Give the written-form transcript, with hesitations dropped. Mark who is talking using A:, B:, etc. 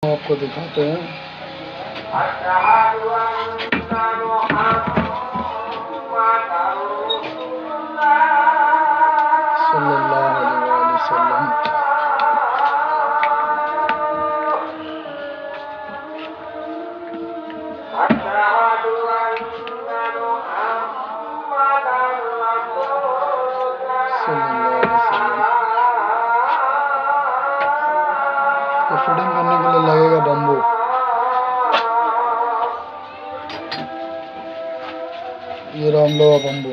A: आपको दिखाते हैं। सल्लल्लाहु अलैहि वसल्लम। तो फिटिंग करने के लिए लगेगा बम्बू। ये राम लोहा बम्बू।